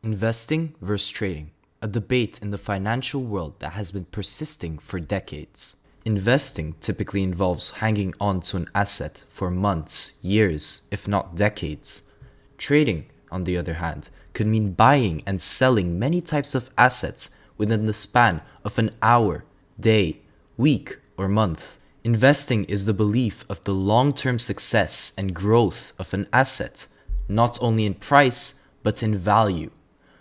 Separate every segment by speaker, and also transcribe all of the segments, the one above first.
Speaker 1: Investing versus trading, a debate in the financial world that has been persisting for decades. Investing typically involves hanging on to an asset for months, years, if not decades. Trading, on the other hand, could mean buying and selling many types of assets within the span of an hour, day, week, or month. Investing is the belief of the long-term success and growth of an asset, not only in price, but in value.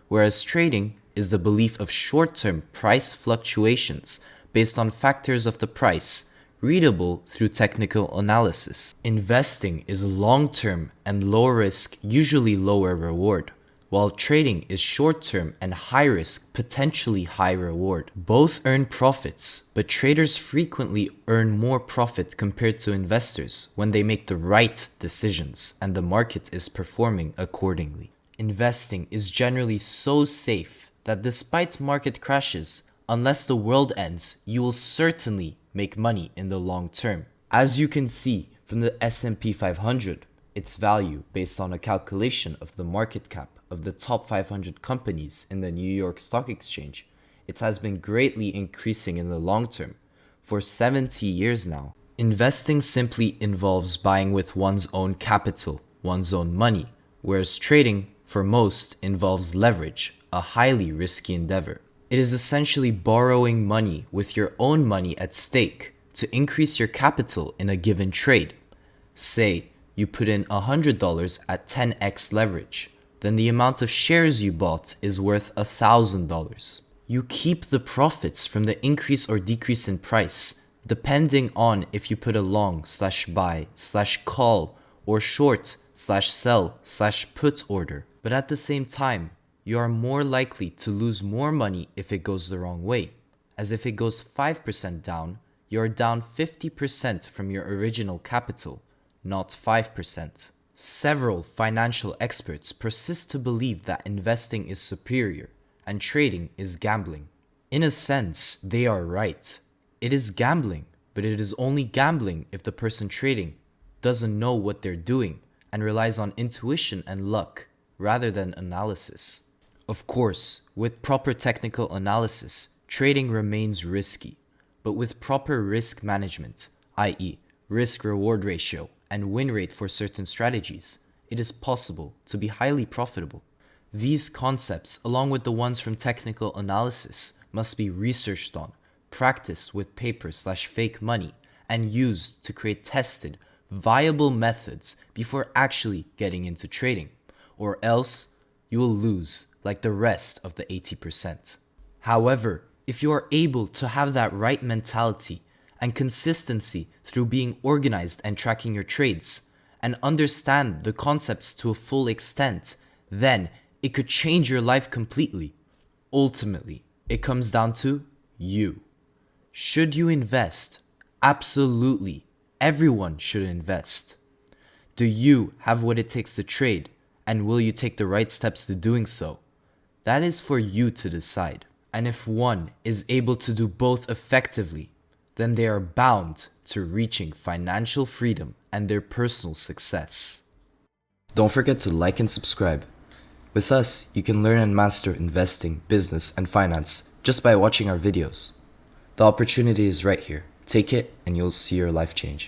Speaker 1: Whereas trading is the belief of short-term price fluctuations based on factors of the price, readable through technical analysis. Investing is long-term and low risk, usually lower reward, while trading is short-term and high risk, potentially high reward. Both earn profits, but traders frequently earn more profit compared to investors when they make the right decisions and the market is performing accordingly. Investing is generally so safe that despite market crashes, unless the world ends, you will certainly make money in the long term. As you can see from the S&P 500, its value based on a calculation of the market cap of the top 500 companies in the New York Stock Exchange, it has been greatly increasing in the long term for 70 years now. Investing simply involves buying with one's own capital, one's own money, whereas trading, for most, involves leverage, a highly risky endeavor. It is essentially borrowing money with your own money at stake to increase your capital in a given trade. Say, you put in $100 at 10x leverage, then the amount of shares you bought is worth $1,000. You keep the profits from the increase or decrease in price, depending on if you put a long/buy/call or short/sell/put order. But at the same time, you are more likely to lose more money if it goes the wrong way, as if it goes 5% down, you are down 50% from your original capital, not 5%. Several financial experts persist to believe that investing is superior and trading is gambling. In a sense, they are right. It is gambling, but it is only gambling if the person trading doesn't know what they're doing and relies on intuition and luck rather than analysis. Of course, with proper technical analysis, trading remains risky, but with proper risk management, i.e., risk-reward ratio and win rate for certain strategies, it is possible to be highly profitable. These concepts, along with the ones from technical analysis, must be researched on, practiced with paper/fake money, and used to create tested, viable methods before actually getting into trading, or else you will lose like the rest of the 80%. However, if you are able to have that right mentality and consistency through being organized and tracking your trades, and understand the concepts to a full extent, then it could change your life completely. Ultimately, it comes down to you. Should you invest? Absolutely. Everyone should invest. Do you have what it takes to trade? And will you take the right steps to doing so? That is for you to decide. And if one is able to do both effectively, then they are bound to reaching financial freedom and their personal success. Don't forget to like and subscribe. With us, you can learn and master investing, business, and finance just by watching our videos. The opportunity is right here. Take it and you'll see your life change.